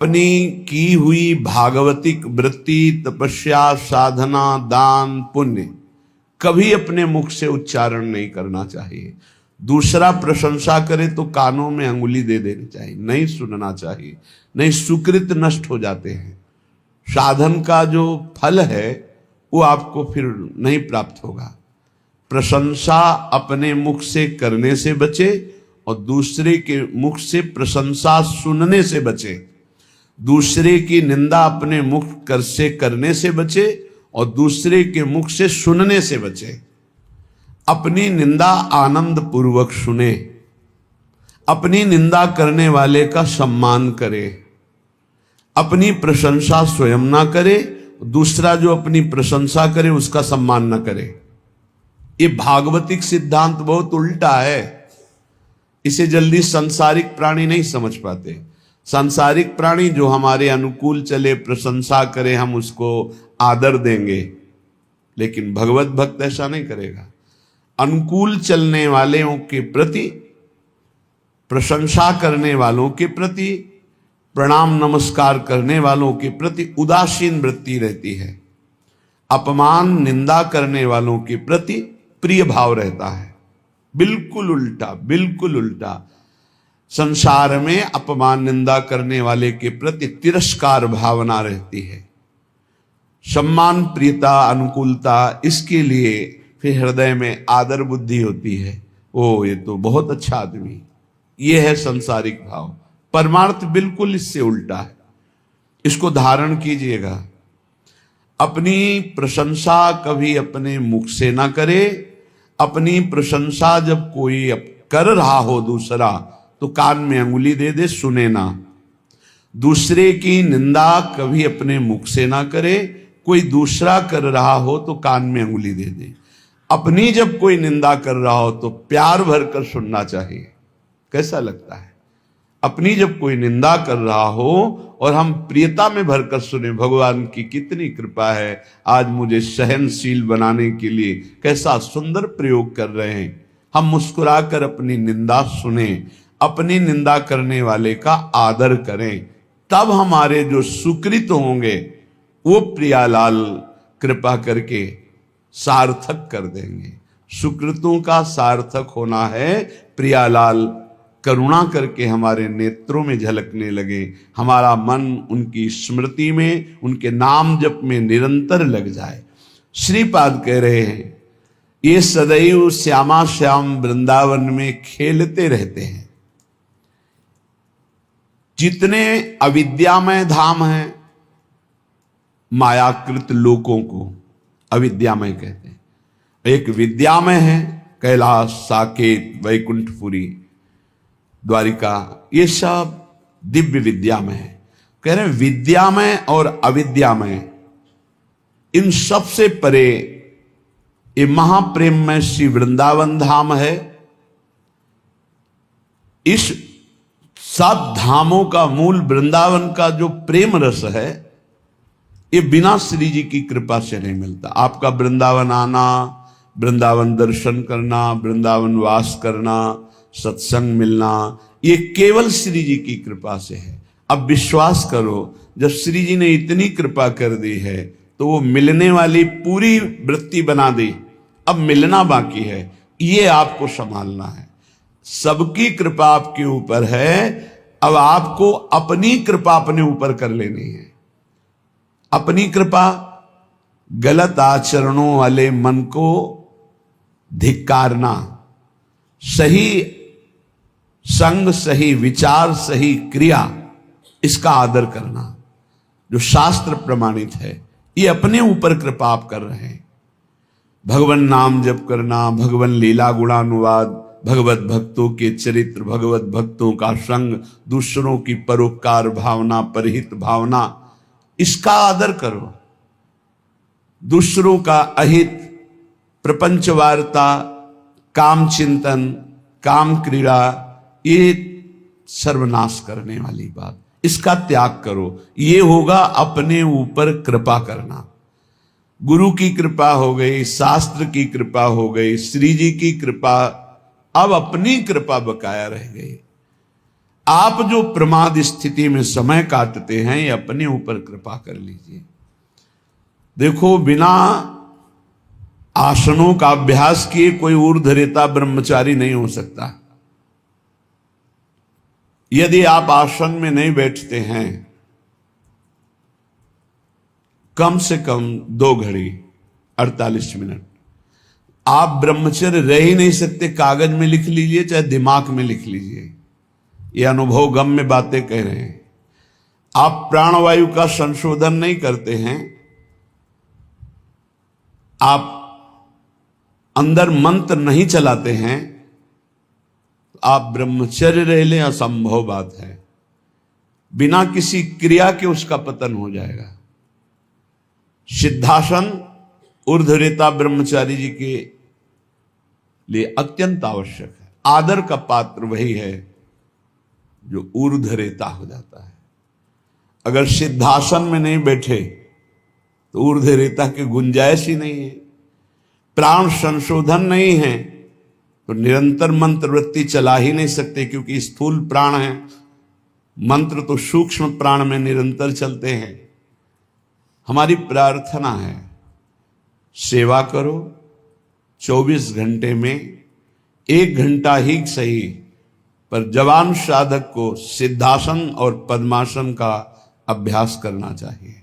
अपनी की हुई भागवतिक वृत्ति, तपस्या, साधना, दान, पुण्य कभी अपने मुख से उच्चारण नहीं करना चाहिए। दूसरा प्रशंसा करे तो कानों में अंगुली दे देनी चाहिए, नहीं सुनना चाहिए, नहीं सुकृत नष्ट हो जाते हैं। साधन का जो फल है वो आपको फिर नहीं प्राप्त होगा। प्रशंसा अपने मुख से करने से बचे और दूसरे के मुख से प्रशंसा सुनने से बचे। दूसरे की निंदा अपने मुख कर से करने से बचे और दूसरे के मुख से सुनने से बचे। अपनी निंदा आनंद पूर्वक सुने, अपनी निंदा करने वाले का सम्मान करे, अपनी प्रशंसा स्वयं ना करे, दूसरा जो अपनी प्रशंसा करे उसका सम्मान ना करे। ये भागवतिक सिद्धांत बहुत उल्टा है, इसे जल्दी सांसारिक प्राणी नहीं समझ पाते। सांसारिक प्राणी जो हमारे अनुकूल चले, प्रशंसा करे, हम उसको आदर देंगे, लेकिन भगवत भक्त ऐसा नहीं करेगा। अनुकूल चलने वालों के प्रति, प्रशंसा करने वालों के प्रति, प्रणाम नमस्कार करने वालों के प्रति उदासीन वृत्ति रहती है। अपमान निंदा करने वालों के प्रति प्रिय भाव रहता है। बिल्कुल उल्टा, बिल्कुल उल्टा। संसार में अपमान निंदा करने वाले के प्रति तिरस्कार भावना रहती है। सम्मान, प्रियता, अनुकूलता, इसके लिए फिर हृदय में आदर बुद्धि होती है। ओ ये तो बहुत अच्छा आदमी, ये है संसारिक भाव। परमार्थ बिल्कुल इससे उल्टा है, इसको धारण कीजिएगा। अपनी प्रशंसा कभी अपने मुख से ना करे। अपनी प्रशंसा जब कोई कर रहा हो दूसरा, तो कान में अंगुली दे दे, सुने ना। दूसरे की निंदा कभी अपने मुख से ना करे। कोई दूसरा कर रहा हो तो कान में अंगुली दे दे। अपनी जब कोई निंदा कर रहा हो तो प्यार भरकर सुनना चाहिए। कैसा लगता है? अपनी जब कोई निंदा कर रहा हो और हम प्रियता में भरकर सुने, भगवान की कितनी कृपा है, आज मुझे सहनशील बनाने के लिए कैसा सुंदर प्रयोग कर रहे हैं। हम मुस्कुराकर अपनी निंदा सुने, अपनी निंदा करने वाले का आदर करें, तब हमारे जो सुकृत होंगे वो प्रियालाल कृपा करके सार्थक कर देंगे। सुकृतों का सार्थक होना है प्रियालाल करुणा करके हमारे नेत्रों में झलकने लगे, हमारा मन उनकी स्मृति में, उनके नाम जप में निरंतर लग जाए। श्रीपाद कह रहे हैं, ये सदैव श्यामा श्याम वृंदावन में खेलते रहते हैं। जितने अविद्यामय धाम हैं, मायाकृत लोकों को अविद्यामय कहते हैं। एक विद्यामय है, कैलाश, साकेत, वैकुंठपुरी, द्वारिका, ये सब दिव्य विद्यामय है। कह रहे हैं विद्यामय और अविद्यामय, इन सब से परे ये महाप्रेममय श्री वृंदावन धाम है। इस सब धामों का मूल वृंदावन का जो प्रेम रस है, ये बिना श्री जी की कृपा से नहीं मिलता। आपका वृंदावन आना, वृंदावन दर्शन करना, वृंदावन वास करना, सत्संग मिलना, ये केवल श्री जी की कृपा से है। अब विश्वास करो, जब श्री जी ने इतनी कृपा कर दी है तो वो मिलने वाली पूरी वृत्ति बना दी, अब मिलना बाकी है, ये आपको संभालना है। सबकी कृपा आपके ऊपर है, अब आपको अपनी कृपा अपने ऊपर कर लेनी है। अपनी कृपा, गलत आचरणों वाले मन को धिक्कारना, सही संग, सही विचार, सही क्रिया, इसका आदर करना, जो शास्त्र प्रमाणित है, ये अपने ऊपर कृपा आप कर रहे हैं। भगवान नाम जप करना, भगवान लीला गुणानुवाद, भगवत भक्तों के चरित्र, भगवत भक्तों का संग, दूसरों की परोपकार भावना, परहित भावना, इसका आदर करो। दूसरों का अहित, प्रपंच वार्ता, काम चिंतन, काम क्रीड़ा, ये सर्वनाश करने वाली बात, इसका त्याग करो। ये होगा अपने ऊपर कृपा करना। गुरु की कृपा हो गई, शास्त्र की कृपा हो गई, श्री जी की कृपा, अब अपनी कृपा बकाया रह गई। आप जो प्रमाद स्थिति में समय काटते हैं, ये अपने ऊपर कृपा कर लीजिए। देखो, बिना आसनों का अभ्यास किए कोई ऊर्ध्वरेता ब्रह्मचारी नहीं हो सकता। यदि आप आसन में नहीं बैठते हैं कम से कम 2 घड़ी 48 मिनट, आप ब्रह्मचर्य रह ही नहीं सकते। कागज में लिख लीजिए चाहे दिमाग में लिख लीजिए, ये अनुभव गम में बातें कह रहे हैं। आप प्राणवायु का संशोधन नहीं करते हैं, आप अंदर मंत्र नहीं चलाते हैं, आप ब्रह्मचर्य रह लें, असंभव बात है। बिना किसी क्रिया के उसका पतन हो जाएगा। सिद्धासन ऊर्ध्वरेता ब्रह्मचारी जी के लिए अत्यंत आवश्यक है। आदर का पात्र वही है जो ऊर्ध्वरेता हो जाता है। अगर सिद्धासन में नहीं बैठे तो ऊर्ध्वरेता की गुंजाइश ही नहीं है। प्राण संशोधन नहीं है तो निरंतर मंत्र वृत्ति चला ही नहीं सकते, क्योंकि स्थूल प्राण है, मंत्र तो सूक्ष्म प्राण में निरंतर चलते हैं। हमारी प्रार्थना है, सेवा करो, 24 घंटे में 1 घंटा ही सही, पर जवान साधक को सिद्धासन और पद्मासन का अभ्यास करना चाहिए।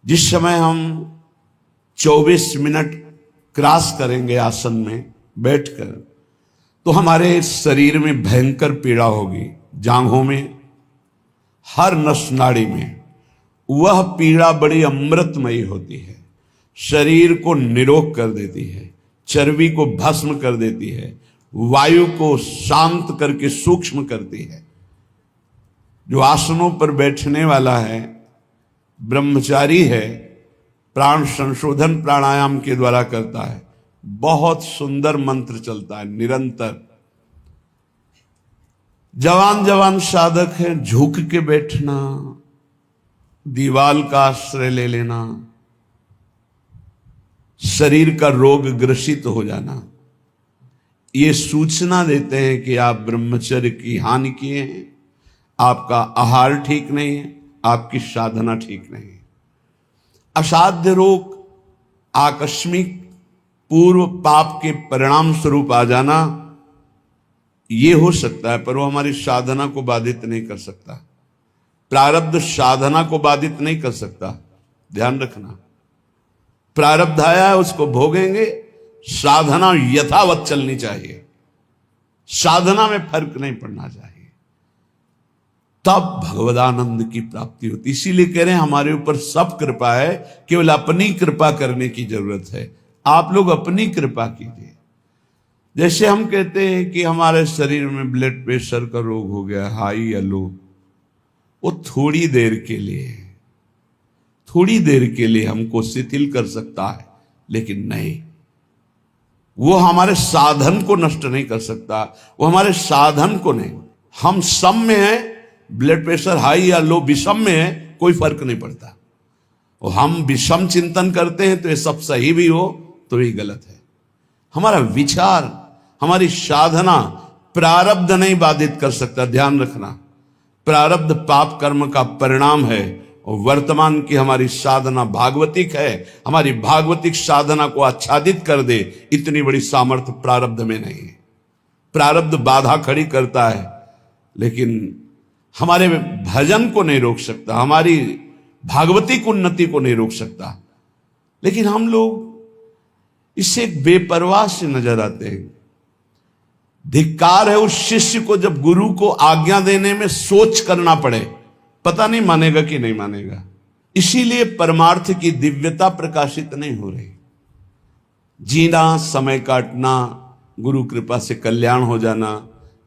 जिस समय हम 24 मिनट क्रॉस करेंगे आसन में बैठकर, तो हमारे शरीर में भयंकर पीड़ा होगी, जांघों में, हर नस नाड़ी में। वह पीड़ा बड़ी अमृतमयी होती है, शरीर को निरोग कर देती है, चर्बी को भस्म कर देती है, वायु को शांत करके सूक्ष्म करती है। जो आसनों पर बैठने वाला है, ब्रह्मचारी है, प्राण संशोधन प्राणायाम के द्वारा करता है, बहुत सुंदर मंत्र चलता है निरंतर। जवान जवान साधक है, झुक के बैठना, दीवाल का आश्रय ले लेना, शरीर का रोग ग्रसित हो जाना, ये सूचना देते हैं कि आप ब्रह्मचर्य की हानि किए हैं, आपका आहार ठीक नहीं है, आपकी साधना ठीक नहीं है। असाध्य रोग, आकस्मिक पूर्व पाप के परिणाम स्वरूप आ जाना, ये हो सकता है, पर वो हमारी साधना को बाधित नहीं कर सकता। प्रारब्ध साधना को बाधित नहीं कर सकता, ध्यान रखना। प्रारब्ध आया है, उसको भोगेंगे, साधना यथावत चलनी चाहिए, साधना में फर्क नहीं पड़ना चाहिए, तब भगवदानंद की प्राप्ति होती। इसीलिए कह रहे हैं हमारे ऊपर सब कृपा है, केवल अपनी कृपा करने की जरूरत है। आप लोग अपनी कृपा कीजिए। जैसे हम कहते हैं कि हमारे शरीर में ब्लड प्रेशर का रोग हो गया, हाई या लो, वो थोड़ी देर के लिए हमको शिथिल कर सकता है, लेकिन नहीं, वो हमारे साधन को नष्ट नहीं कर सकता, वो हमारे साधन को नहीं। हम सम में हैं, ब्लड प्रेशर हाई या लो विषम में है, कोई फर्क नहीं पड़ता। और हम विषम चिंतन करते हैं तो ये सब सही भी हो तो ये गलत है। हमारा विचार, हमारी साधना प्रारब्ध नहीं बाधित कर सकता, ध्यान रखना। प्रारब्ध पाप कर्म का परिणाम है, और वर्तमान की हमारी साधना भागवतिक है। हमारी भागवतिक साधना को आच्छादित कर दे, इतनी बड़ी सामर्थ्य प्रारब्ध में नहीं है। प्रारब्ध बाधा खड़ी करता है, लेकिन हमारे भजन को नहीं रोक सकता, हमारी भागवतिक उन्नति को नहीं रोक सकता। लेकिन हम लोग इससे एक बेपरवाह से नजर आते हैं। धिक्कार है उस शिष्य को जब गुरु को आज्ञा देने में सोच करना पड़े, पता नहीं मानेगा कि नहीं मानेगा। इसीलिए परमार्थ की दिव्यता प्रकाशित नहीं हो रही। जीना, समय काटना, गुरु कृपा से कल्याण हो जाना,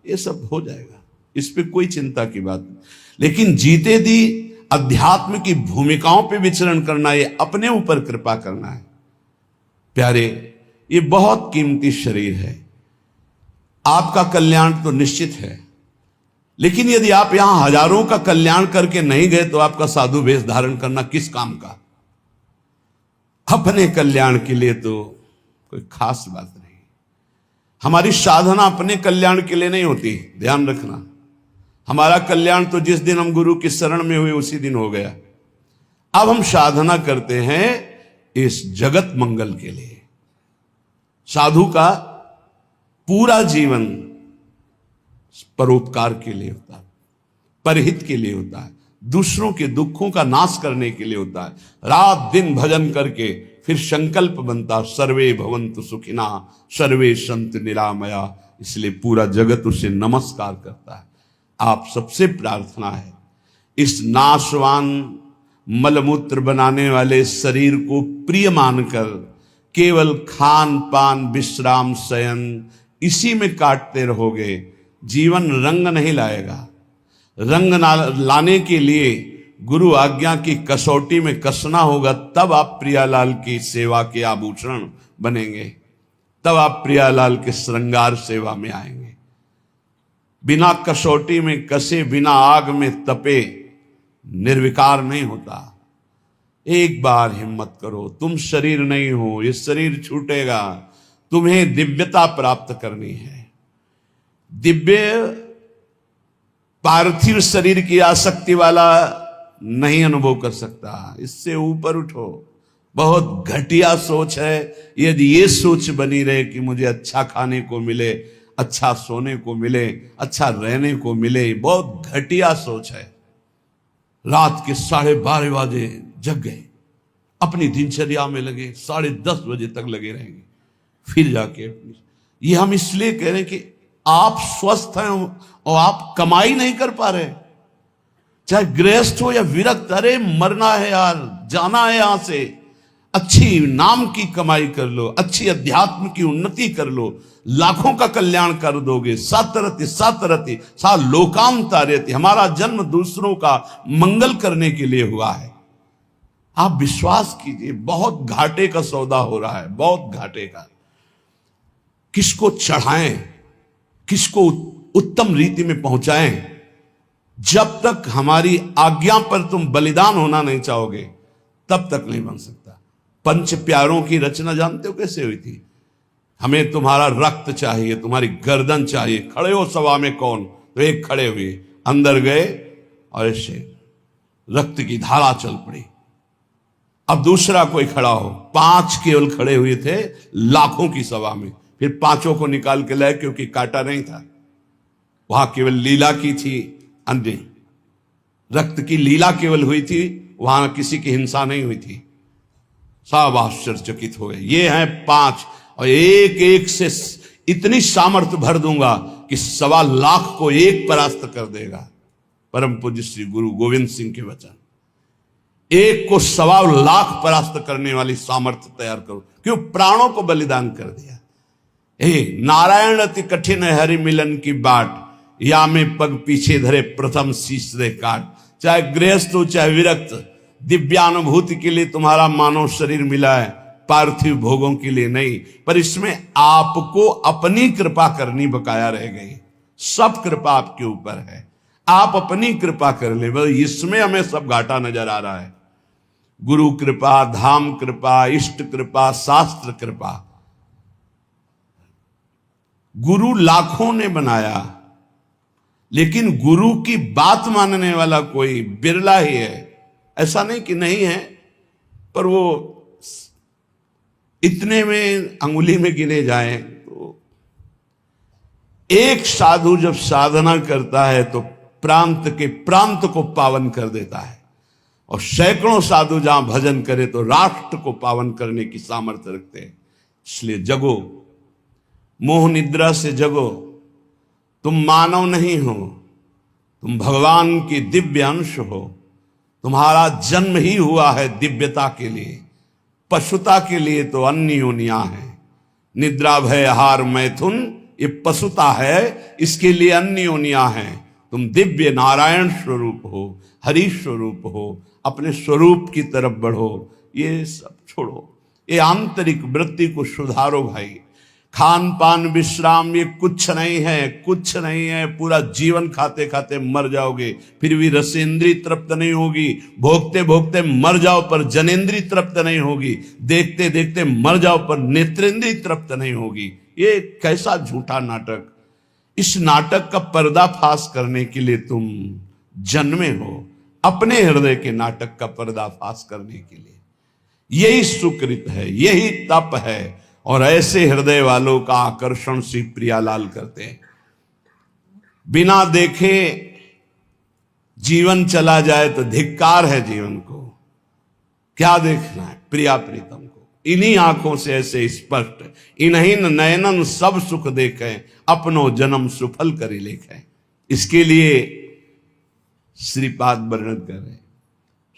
ये सब हो जाएगा, इस पे कोई चिंता की बात नहीं। लेकिन जीते दी अध्यात्म की भूमिकाओं पे विचरण करना, ये अपने ऊपर कृपा करना है। प्यारे, ये बहुत कीमती शरीर है, आपका कल्याण तो निश्चित है, लेकिन यदि आप यहां हजारों का कल्याण करके नहीं गए तो आपका साधु वेश धारण करना किस काम का? अपने कल्याण के लिए तो कोई खास बात नहीं। हमारी साधना अपने कल्याण के लिए नहीं होती, ध्यान रखना। हमारा कल्याण तो जिस दिन हम गुरु की शरण में हुए उसी दिन हो गया। अब हम साधना करते हैं इस जगत मंगल के लिए। साधु का पूरा जीवन परोपकार के लिए होता है, परहित के लिए होता है, दूसरों के दुखों का नाश करने के लिए होता है। रात दिन भजन करके फिर संकल्प बनता सर्वे भवन्तु सुखिना सर्वे सन्तु निरामया। इसलिए पूरा जगत उसे नमस्कार करता है। आप सबसे प्रार्थना है इस नाशवान मलमूत्र बनाने वाले शरीर को प्रिय मानकर केवल खान पान विश्राम शयन इसी में काटते रहोगे, जीवन रंग नहीं लाएगा। रंग लाने के लिए गुरु आज्ञा की कसौटी में कसना होगा, तब आप प्रियालाल की सेवा के आभूषण बनेंगे, तब आप प्रियालाल के श्रृंगार सेवा में आएंगे। बिना कसौटी में कसे, बिना आग में तपे निर्विकार नहीं होता। एक बार हिम्मत करो, तुम शरीर नहीं हो, ये शरीर छूटेगा, तुम्हें दिव्यता प्राप्त करनी है। दिव्य पार्थिव शरीर की आसक्ति वाला नहीं अनुभव कर सकता, इससे ऊपर उठो। बहुत घटिया सोच है यदि ये सोच बनी रहे कि मुझे अच्छा खाने को मिले, अच्छा सोने को मिले, अच्छा रहने को मिले, बहुत घटिया सोच है। रात के 12:30 बजे जग गए, अपनी दिनचर्या में लगे, 10:30 बजे तक लगे रहेंगे, फिर जाके ये हम इसलिए कह रहे हैं कि आप स्वस्थ हैं और आप कमाई नहीं कर पा रहे, चाहे गृहस्थ हो या विरक्त। अरे मरना है यार, जाना है यहां से, अच्छी नाम की कमाई कर लो, अच्छी अध्यात्म की उन्नति कर लो, लाखों का कल्याण कर दोगे। सातरति सातरति सा लोकाम तारयति। हमारा जन्म दूसरों का मंगल करने के लिए हुआ है। आप विश्वास कीजिए, बहुत घाटे का सौदा हो रहा है, बहुत घाटे का। किसको चढ़ाएं, किसको उत्तम रीति में पहुंचाएं, जब तक हमारी आज्ञा पर तुम बलिदान होना नहीं चाहोगे तब तक नहीं बन सकता। पंच प्यारों की रचना जानते हो कैसे हुई थी? हमें तुम्हारा रक्त चाहिए, तुम्हारी गर्दन चाहिए, खड़े हो सभा में कौन? तो एक खड़े हुए, अंदर गए और ऐसे रक्त की धारा चल पड़ी। अब दूसरा कोई खड़ा हो, 5 केवल खड़े हुए थे लाखों की सभा में। फिर 5 को निकाल के लाए, क्योंकि काटा नहीं था, वहां केवल लीला की थी, अन्य रक्त की लीला केवल हुई थी, वहां किसी की हिंसा नहीं हुई थी। सब आश्चर्यचकित हो गए। ये हैं 5 और एक एक से इतनी सामर्थ्य भर दूंगा कि 1.25 लाख को एक परास्त कर देगा। परम पूज्य श्री गुरु गोविंद सिंह के वचन। एक को 1.25 लाख परास्त करने वाली सामर्थ्य तैयार करो, क्यों? प्राणों को बलिदान कर दिया। नारायण अति कठिन है हरि मिलन की बाट, या में पग पीछे धरे प्रथम शीश रे काट। चाहे गृहस्थ हो चाहे विरक्त, दिव्यानुभूति के लिए तुम्हारा मानव शरीर मिला है, पार्थिव भोगों के लिए नहीं। पर इसमें आपको अपनी कृपा करनी बकाया रह गई। सब कृपा आपके ऊपर है, आप अपनी कृपा कर ले। बस इसमें हमें सब घाटा नजर आ रहा है। गुरु कृपा, धाम कृपा, इष्ट कृपा, शास्त्र कृपा। गुरु लाखों ने बनाया, लेकिन गुरु की बात मानने वाला कोई बिरला ही है। ऐसा नहीं कि नहीं है, पर वो इतने में अंगुली में गिने जाएं। तो एक साधु जब साधना करता है तो प्रांत के प्रांत को पावन कर देता है, और सैकड़ों साधु जहां भजन करे तो राष्ट्र को पावन करने की सामर्थ्य रखते हैं। इसलिए जगो, मोह निद्रा से जगो। तुम मानव नहीं हो, तुम भगवान की दिव्य अंश हो। तुम्हारा जन्म ही हुआ है दिव्यता के लिए, पशुता के लिए तो अन्य योनियां है। निद्रा भय आहार मैथुन ये पशुता है, इसके लिए अन्य योनियां हैं। तुम दिव्य नारायण स्वरूप हो, हरि स्वरूप हो, अपने स्वरूप की तरफ बढ़ो। ये सब छोड़ो, ये आंतरिक वृत्ति को सुधारो भाई। खान पान विश्राम ये कुछ नहीं है, कुछ नहीं है। पूरा जीवन खाते खाते मर जाओगे, फिर भी रसेंद्री तृप्त नहीं होगी। भोगते भोगते मर जाओ पर जनेंद्री तृप्त नहीं होगी। देखते देखते मर जाओ पर नेत्रेंद्री तृप्त नहीं होगी। ये कैसा झूठा नाटक। इस नाटक का पर्दाफाश करने के लिए तुम जन्मे हो, अपने हृदय के नाटक का पर्दाफाश करने के लिए। यही सुकृत है, यही तप है, और ऐसे हृदय वालों का आकर्षण श्री प्रियालाल करते हैं। बिना देखे जीवन चला जाए तो धिक्कार है जीवन को। क्या देखना है? प्रिया प्रीतम को। इन्हीं आंखों से ऐसे स्पष्ट, इन्हीं नयनन सब सुख देखें, अपनो जन्म सुफल करी लेखें। इसके लिए श्रीपाद वर्णन कर रहे,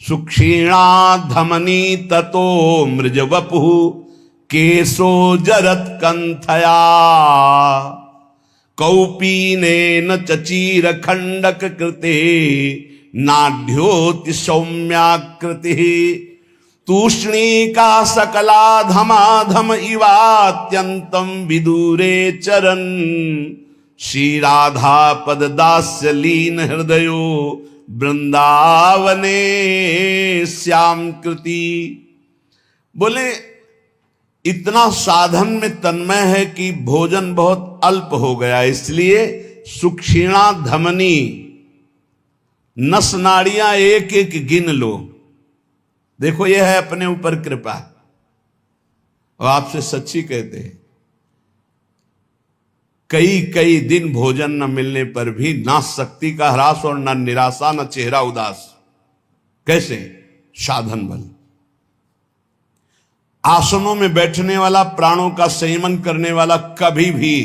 सुक्षीणा धमनी ततो मृज वपु केशो जरत कंथया कौपीनेन चचीर खंडक कृते नाढ्योति सौम्याकृति तूष्णीका सकला धमाधम इवात्यंतम विदूरे चरन श्री राधा पद दास्य लीन हृदयो वृंदावने श्याम कृति। बोले इतना साधन में तन्मय है कि भोजन बहुत अल्प हो गया, इसलिए सुक्षीणा धमनी, नस नाड़ियां एक एक गिन लो। देखो यह है अपने ऊपर कृपा। और आपसे सच्ची कहते हैं, कई कई दिन भोजन न मिलने पर भी ना शक्ति का ह्रास और न निराशा न चेहरा उदास। कैसे? साधन बल। आसनों में बैठने वाला, प्राणों का संयमन करने वाला कभी भी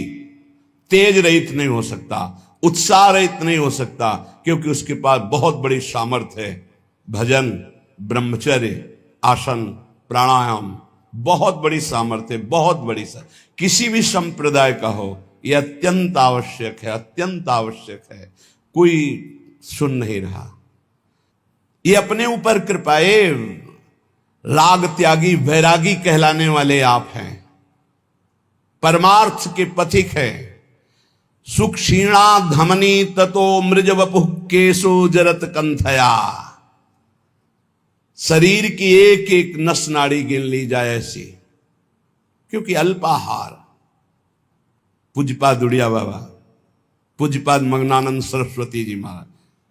तेज रहित नहीं हो सकता, उत्साह रहित नहीं हो सकता, क्योंकि उसके पास बहुत बड़ी सामर्थ्य है। भजन, ब्रह्मचर्य, आसन, प्राणायाम, बहुत बड़ी सामर्थ्य, बहुत बड़ी किसी भी संप्रदाय का हो, यह अत्यंत आवश्यक है, अत्यंत आवश्यक है। कोई सुन नहीं रहा। ये अपने ऊपर कृपाए राग त्यागी वैरागी कहलाने वाले आप हैं, परमार्थ के पथिक हैं। सुक्षीणा धमनी ततो मृज वपुः केशो जरत कंथया। शरीर की एक एक नस नाड़ी गिन ली जाए ऐसी, क्योंकि अल्पाहार। पूज्यपाद उड़िया बाबा, पूज्यपाद मग्नानंद सरस्वती जी महाराज,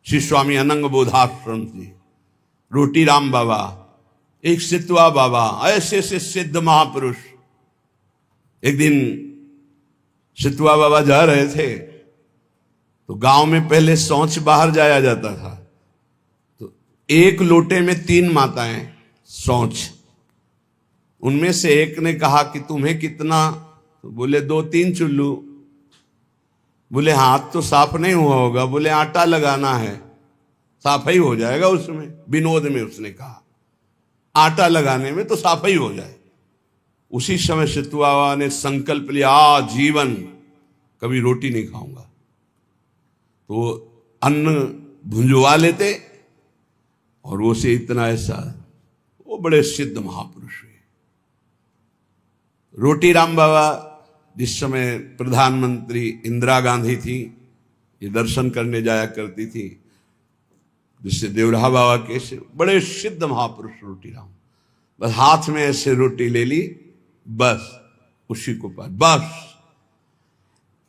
श्री स्वामी अनंग बोधाश्रम जी, रोटी राम बाबा, एक सितवा बाबा, ऐसे ऐसे सिद्ध महापुरुष। एक दिन सितवा बाबा जा रहे थे तो गांव में पहले शौच बाहर जाया जाता था, तो एक लोटे में 3 माताएं शौच। उनमें से एक ने कहा कि तुम्हें कितना? तो बोले 2-3 चुल्लू। बोले हाथ तो साफ नहीं हुआ होगा। बोले आटा लगाना है, साफ ही हो जाएगा उसमें। विनोद में उसने कहा आटा लगाने में तो साफ ही हो जाए। उसी समय सितुआ ने संकल्प लिया, जीवन कभी रोटी नहीं खाऊंगा। तो अन्न भुंजवा लेते और वो से इतना ऐसा, वो बड़े सिद्ध महापुरुष हुए। रोटी राम बाबा जिस समय प्रधानमंत्री इंदिरा गांधी थी, ये दर्शन करने जाया करती थी, जिससे देवराहा बाबा के से बड़े सिद्ध महापुरुष रोटी राम। बस हाथ में ऐसे रोटी ले ली, बस उसी को पास, बस।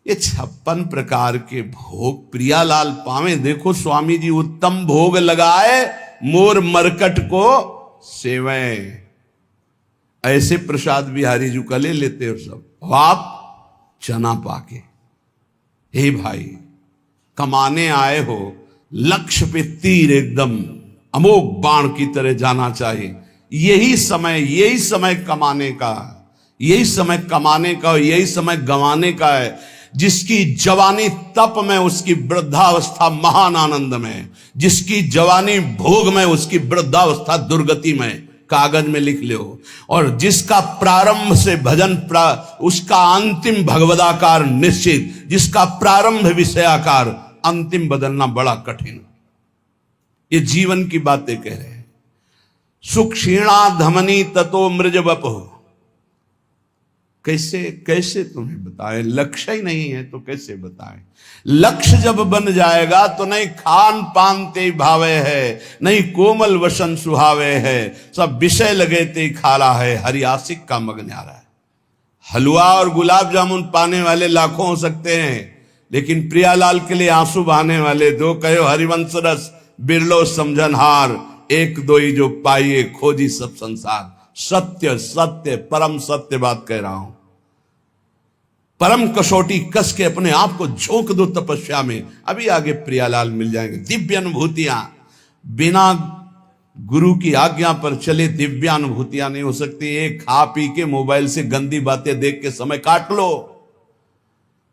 ये 56 प्रकार के भोग प्रियालाल पावे। देखो स्वामी जी उत्तम भोग लगाए, मोर मरकट को सेवे। ऐसे प्रसाद बिहारी जी का ले लेते हो सब। आप चना पाके, हे भाई कमाने आए हो, लक्ष्य पे तीर एकदम अमोघ बाण की तरह जाना चाहिए। यही समय कमाने का, यही समय कमाने का, यही समय गंवाने का है। जिसकी जवानी तप में, उसकी वृद्धावस्था महान आनंद में। जिसकी जवानी भोग में, उसकी वृद्धावस्था दुर्गति में। कागज में लिख लो। और जिसका प्रारंभ से भजन उसका अंतिम भगवदाकार निश्चित। जिसका प्रारंभ विषयाकार, अंतिम बदलना बड़ा कठिन। ये जीवन की बातें कह रहे हैं। सुक्षीणा धमनी ततो मृज वपुः। कैसे तुम्हें बताएं? लक्ष्य ही नहीं है तो कैसे बताएं? लक्ष्य जब बन जाएगा तो नहीं खान पान ते भावे है, नहीं कोमल वसन सुहावे है, सब विषय लगे ते खाला है, हरियासिक का मग न्यारा है। हलवा और गुलाब जामुन पाने वाले लाखों हो सकते हैं, लेकिन प्रियालाल के लिए आंसू बहाने वाले दो कहो हरिवंश रस बिरलो समझनहार, एक दो ही जो पाइए खोजी सब संसार। सत्य सत्य परम सत्य बात कह रहा हूं। परम कसौटी कस के अपने आप को झोंक दो तपस्या में, अभी आगे प्रियालाल मिल जाएंगे। दिव्य अनुभूतियां, बिना गुरु की आज्ञा पर चले दिव्य अनुभूतियां नहीं हो सकती। एक खा पी के मोबाइल से गंदी बातें देख के समय काट लो,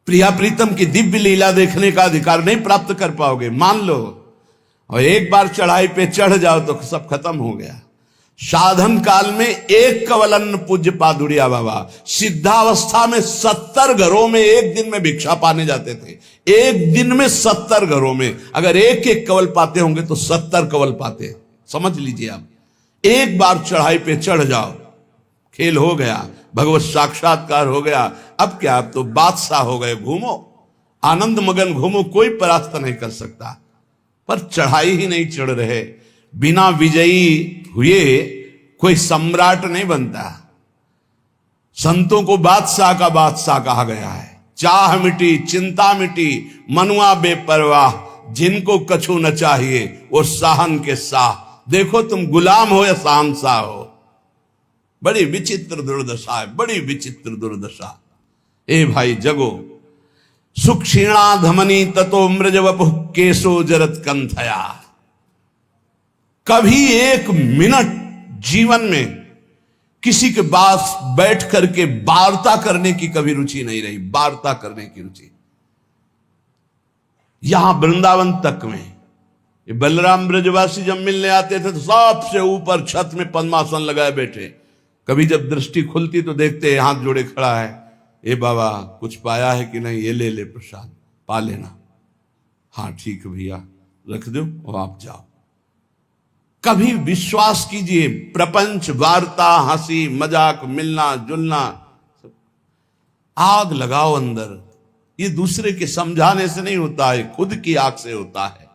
प्रिया प्रीतम की दिव्य लीला देखने का अधिकार नहीं प्राप्त कर पाओगे, मान लो। और एक बार चढ़ाई पे चढ़ जाओ तो सब खत्म हो गया। साधन काल में एक कवलन पूज्य पादुड़िया बाबा सिद्धावस्था में 70 घरों में एक दिन में भिक्षा पाने जाते थे। एक दिन में 70 घरों में अगर एक एक कवल पाते होंगे तो 70 कवल पाते। समझ लीजिए आप, एक बार चढ़ाई पे चढ़ जाओ, खेल हो गया, भगवत साक्षात्कार हो गया। अब क्या, अब तो बादशाह हो गए, घूमो आनंद मगन घूमो, कोई परास्त नहीं कर सकता। पर चढ़ाई ही नहीं चढ़ रहे। बिना विजयी हुए कोई सम्राट नहीं बनता। संतों को बादशाह का बादशाह कहा गया है। चाह मिटी चिंता मिटी मनुआ बेपरवाह, जिनको कछु न चाहिए वो साहन के साह। देखो तुम गुलाम हो या शहंशाह हो। बड़ी विचित्र दुर्दशा है, बड़ी विचित्र दुर्दशा। ए भाई जगो। सुक्षीणा धमनी ततो मृज वपुः केशो जरत कंथया। कभी एक मिनट जीवन में किसी के पास बैठ करके वार्ता करने की कभी रुचि नहीं रही, वार्ता करने की रुचि। यहां वृंदावन तक में ये बलराम ब्रजवासी जब मिलने आते थे तो सबसे ऊपर छत में पद्मासन लगाए बैठे। कभी जब दृष्टि खुलती तो देखते हाथ जोड़े खड़ा है, ए बाबा कुछ पाया है कि नहीं, ये ले ले प्रसाद, पा लेना। हाँ ठीक है भैया, रख दो और आप जाओ। कभी विश्वास कीजिए, प्रपंच वार्ता हंसी मजाक मिलना जुलना, आग लगाओ अंदर। ये दूसरे के समझाने से नहीं होता है, खुद की आग से होता है।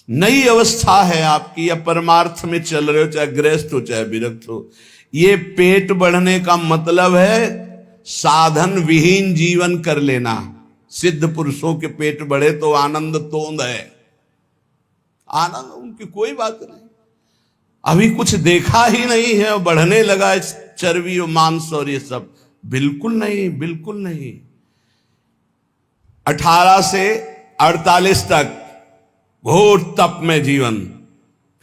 नई अवस्था है आपकी, या परमार्थ में चल रहे हो, चाहे गृहस्थ हो चाहे विरक्त हो। ये पेट बढ़ने का मतलब है साधन विहीन जीवन कर लेना। सिद्ध पुरुषों के पेट बढ़े तो आनंद तोंद है, आनंद उनकी कोई बात नहीं। अभी कुछ देखा ही नहीं है और बढ़ने लगा चर्बी और मांस और ये सब, बिल्कुल नहीं, बिल्कुल नहीं। 18 से 48 तक घोर तप में जीवन,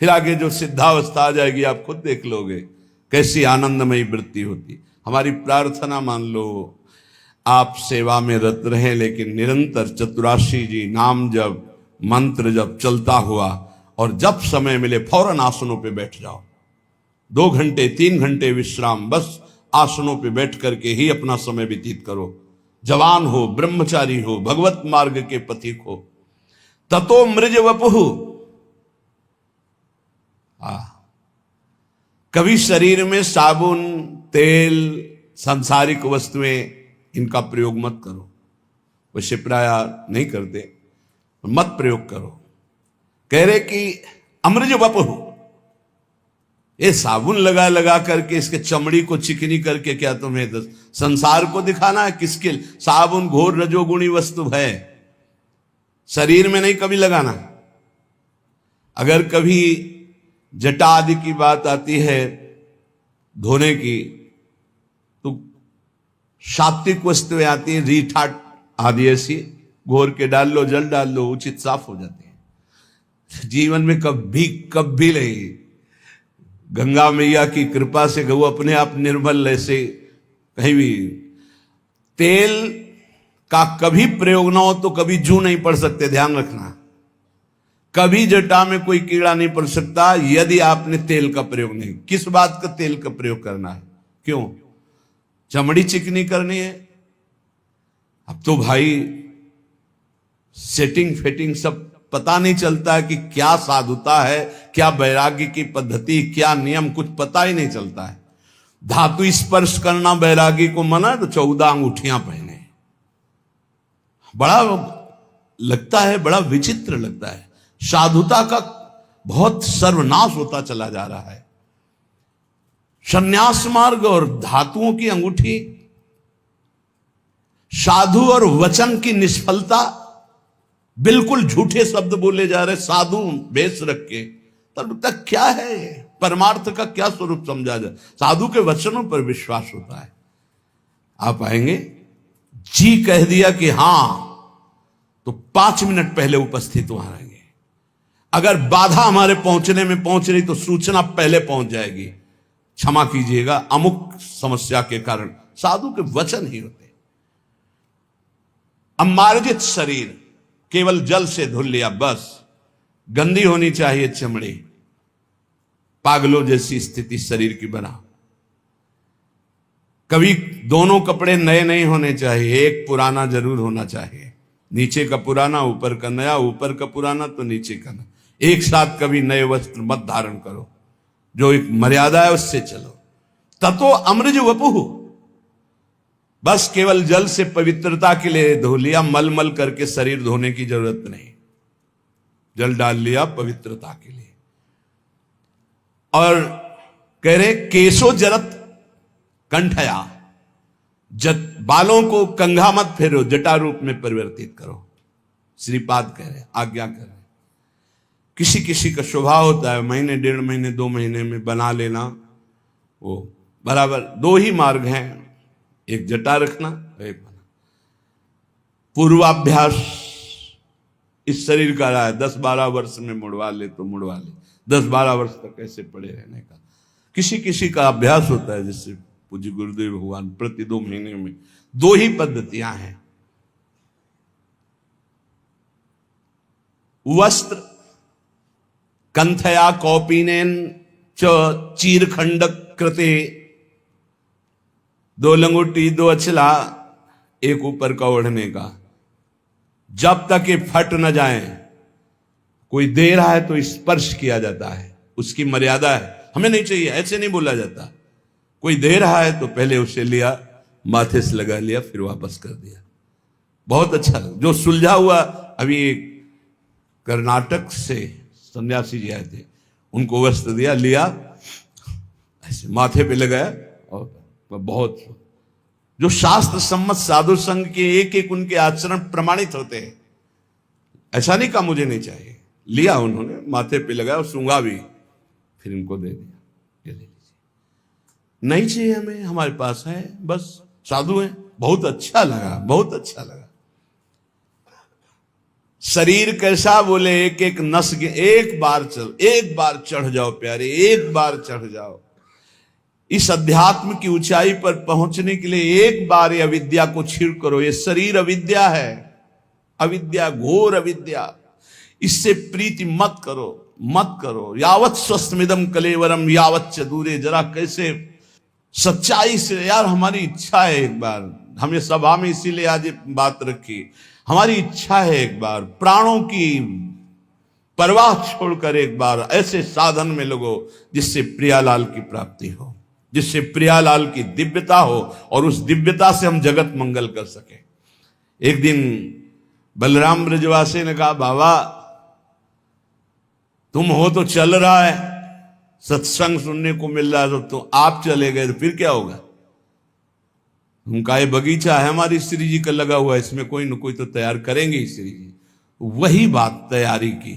फिर आगे जो सिद्धावस्था आ जाएगी आप खुद देख लोगे कैसी आनंदमयी वृत्ति होती। हमारी प्रार्थना मान लो आप सेवा में रत रहें, लेकिन निरंतर चतुराशी जी नाम जब मंत्र जब चलता हुआ, और जब समय मिले फौरन आसनों पे बैठ जाओ। 2 घंटे 3 घंटे विश्राम, बस आसनों पे बैठ करके ही अपना समय व्यतीत करो। जवान हो, ब्रह्मचारी हो, भगवत मार्ग के पथिक हो। ततो मृज वपुः। कभी शरीर में साबुन तेल सांसारिक वस्तुएं इनका प्रयोग मत करो, वैसे प्राय नहीं करते, मत प्रयोग करो। कह रहे कि अमृज वपुः, ये साबुन लगा लगा करके इसके चमड़ी को चिकनी करके क्या तुम्हें संसार को दिखाना है? किसके? साबुन घोर रजोगुणी वस्तु है, शरीर में नहीं कभी लगाना। अगर कभी जटा आदि की बात आती है धोने की, तो सात्विक वस्तुएं आती हैं, रीठा आदि ऐसी घोर के डाल लो, जल डाल लो, उचित साफ हो जाते हैं। जीवन में कभी नहीं, गंगा मैया की कृपा से गौ अपने आप निर्मल, ऐसे कहीं भी तेल का कभी प्रयोग ना हो तो कभी जू नहीं पड़ सकते, ध्यान रखना। कभी जटा में कोई कीड़ा नहीं पड़ सकता यदि आपने तेल का प्रयोग नहीं। किस बात का तेल का प्रयोग करना है? क्यों? चमड़ी चिकनी करनी है। अब तो भाई सेटिंग फेटिंग सब पता नहीं चलता है कि क्या साधुता है, क्या वैराग्य की पद्धति, क्या नियम, कुछ पता ही नहीं चलता है। धातु स्पर्श करना वैरागी को मना, तो 14 अंगूठियां पहने। बड़ा लगता है, बड़ा विचित्र लगता है। साधुता का बहुत सर्वनाश होता चला जा रहा है। संन्यास मार्ग और धातुओं की अंगूठी, साधु और वचन की निष्फलता, बिल्कुल झूठे शब्द बोले जा रहे, साधु वेश रख के, तब तक क्या है परमार्थ का क्या स्वरूप समझा जाए? साधु के वचनों पर विश्वास होता है। आप आएंगे, जी कह दिया कि हां, तो 5 मिनट पहले उपस्थित वहां रहेंगे। अगर बाधा हमारे पहुंचने में पहुंच रही तो सूचना पहले पहुंच जाएगी, क्षमा कीजिएगा अमुक समस्या के कारण। साधु के वचन ही होते। अमार्जित शरीर, केवल जल से धुल लिया बस, गंदी होनी चाहिए चमड़ी, पागलों जैसी स्थिति शरीर की बना। कभी दोनों कपड़े नए नहीं होने चाहिए, एक पुराना जरूर होना चाहिए, नीचे का पुराना ऊपर का नया, ऊपर का पुराना तो नीचे का नया। एक साथ कभी नए वस्त्र मत धारण करो, जो एक मर्यादा है उससे चलो। ततो अमृज वपुः, बस केवल जल से पवित्रता के लिए धो लिया, मल मल करके शरीर धोने की जरूरत नहीं, जल डाल लिया पवित्रता के लिए। और कह रहे केशो जरत कंठया, बालों को कंघा मत फेरो, जटा रूप में परिवर्तित करो। श्रीपाद कह रहे, आज्ञा कर रहे। किसी किसी का स्वभाव होता है महीने 1.5 महीने 2 महीने में बना लेना, वो बराबर। 2 ही मार्ग हैं, एक जटा रखना, एक बना। पूर्वाभ्यास इस शरीर का रहा है, 10-12 वर्ष में मुड़वा ले तो मुड़वा ले, 10-12 वर्ष तक ऐसे पड़े रहने का। किसी किसी का अभ्यास होता है, जैसे पूज्य गुरुदेव भगवान प्रति 2 महीने में। 2 ही पद्धतियां हैं। वस्त्र कंथया कौपीनेन च चीरखंड कृते, 2 लंगोटी 2 अछला, एक ऊपर का ओढ़ने का, जब तक ये फट न जाए। कोई दे रहा है तो स्पर्श किया जाता है, उसकी मर्यादा है, हमें नहीं चाहिए, ऐसे नहीं बोला जाता। कोई दे रहा है तो पहले उसे लिया, माथे से लगा लिया, फिर वापस कर दिया। बहुत अच्छा लगा। जो सुलझा हुआ, अभी एक कर्नाटक से सन्यासी जी आए थे, उनको वस्त्र दिया, लिया, ऐसे माथे पे लगाया, और बहुत जो शास्त्र सम्मत साधु संघ के एक एक उनके आचरण प्रमाणित होते हैं। ऐसा नहीं कहा मुझे नहीं चाहिए, लिया उन्होंने, माथे पे लगाया और सूंघा भी, फिर इनको दे दिया, ये ले लीजिए। नहीं चाहिए हमें, हमारे पास है, बस साधु हैं। बहुत अच्छा लगा, बहुत अच्छा लगा। शरीर कैसा, बोले एक एक नस के, एक बार चढ़ जाओ प्यारे, एक बार चढ़ जाओ। इस अध्यात्म की ऊंचाई पर पहुंचने के लिए एक बार ये अविद्या को छीड़ करो। ये शरीर अविद्या है, अविद्या, घोर अविद्या। इससे प्रीति मत करो, मत करो। यावत स्वस्थमिदम कलेवरम यावत च दूरे। जरा कैसे सच्चाई से, यार हमारी इच्छा है एक बार, हमने सभा में इसीलिए आज ये बात रखी, हमारी इच्छा है एक बार प्राणों की परवाह छोड़कर एक बार ऐसे साधन में लगो जिससे प्रियालाल की प्राप्ति हो, जिससे प्रियालाल की दिव्यता हो, और उस दिव्यता से हम जगत मंगल कर सके। एक दिन बलराम ब्रजवासी ने कहा, बाबा तुम हो तो चल रहा है, सत्संग सुनने को मिल रहा है, तो आप चले गए तो फिर क्या होगा? उनका ये बगीचा है हमारी श्री जी का लगा हुआ है, इसमें कोई न कोई तो तैयार करेंगे ही श्री जी। वही बात तैयारी की,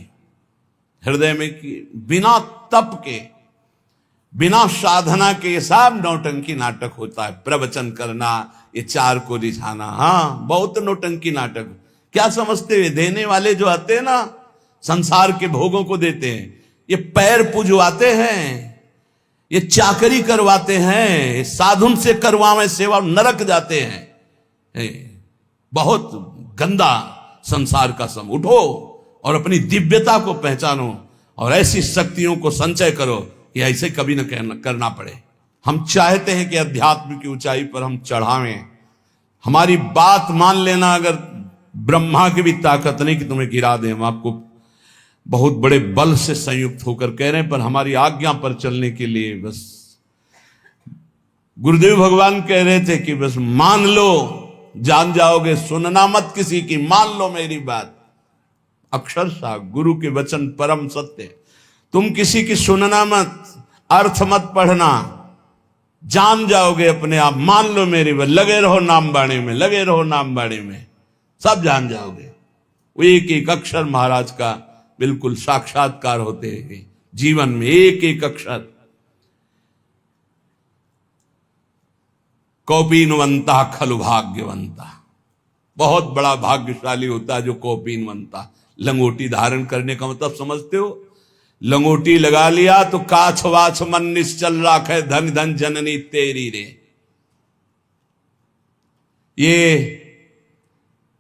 हृदय में की, बिना तप के, बिना साधना के। ये सब नौटंकी नाटक होता है। प्रवचन करना, ये 4 को रिझाना, हाँ बहुत नौटंकी नाटक। क्या समझते हुए, देने वाले जो आते हैं ना, संसार के भोगों को देते हैं, ये पैर पुजवाते हैं, ये चाकरी करवाते हैं, साधुन से करवावे सेवा, नरक जाते हैं। बहुत गंदा संसार का सम। उठो और अपनी दिव्यता को पहचानो और ऐसी शक्तियों को संचय करो कि ऐसे कभी न करना पड़े। हम चाहते हैं कि अध्यात्म की ऊंचाई पर हम चढ़ावें। हमारी बात मान लेना, अगर ब्रह्मा की भी ताकत नहीं कि तुम्हें गिरा दें, हम आपको बहुत बड़े बल से संयुक्त होकर कह रहे हैं, पर हमारी आज्ञा पर चलने के लिए बस गुरुदेव भगवान कह रहे थे कि बस मान लो, जान जाओगे, सुनना मत किसी की, मान लो मेरी बात। अक्षरशः गुरु के वचन परम सत्य। तुम किसी की सुनना मत, अर्थ मत पढ़ना, जान जाओगे अपने आप, मान लो मेरी बात, लगे रहो नाम बाणी में, लगे रहो नाम बाणी में, सब जान जाओगे। वो एक एक अक्षर महाराज का बिल्कुल साक्षात्कार होते हैं जीवन में, एक एक अक्षर। कौपीनवंता खलु भाग्यवंता, बहुत बड़ा भाग्यशाली होता है जो कौपीनवंता। लंगोटी धारण करने का मतलब समझते हो? लंगोटी लगा लिया तो काछ वाछ मन निश्चल राखे, धन धन जननी तेरी रे। ये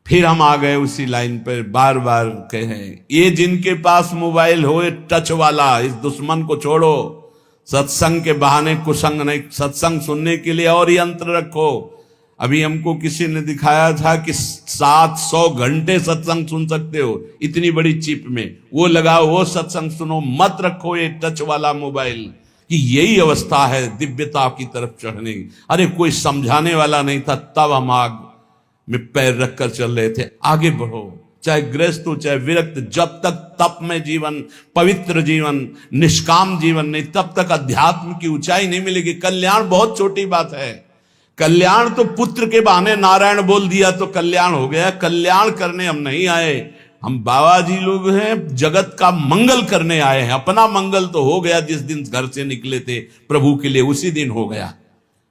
फिर हम आ गए उसी लाइन पर, बार बार कहे, ये जिनके पास मोबाइल हो टच वाला, इस दुश्मन को छोड़ो। सत्संग के बहाने कुसंग नहीं, सत्संग सुनने के लिए और यंत्र रखो। अभी हमको किसी ने दिखाया था कि 700 घंटे सत्संग सुन सकते हो इतनी बड़ी चिप में, वो लगाओ, वो सत्संग सुनो, मत रखो ये टच वाला मोबाइल। कि यही अवस्था है दिव्यता की तरफ चढ़ने की। अरे कोई समझाने वाला नहीं था, तब हम आग में पैर रखकर चल रहे थे। आगे बढ़ो, चाहे गृहस्थ हो चाहे विरक्त, जब तक तप में जीवन, पवित्र जीवन, निष्काम जीवन नहीं, तब तक अध्यात्म की ऊंचाई नहीं मिलेगी। कल्याण बहुत छोटी बात है। कल्याण तो पुत्र के बहाने नारायण बोल दिया तो कल्याण हो गया। कल्याण करने हम नहीं आए, हम बाबा जी लोग हैं, जगत का मंगल करने आए हैं। अपना मंगल तो हो गया, जिस दिन घर से निकले थे प्रभु के लिए उसी दिन हो गया।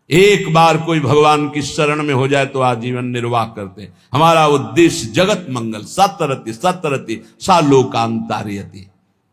एक बार कोई भगवान की शरण में हो जाए तो आजीवन निर्वाह करते। हमारा उद्देश्य जगत मंगल, सतरति सतरति सा लोकांतारयति।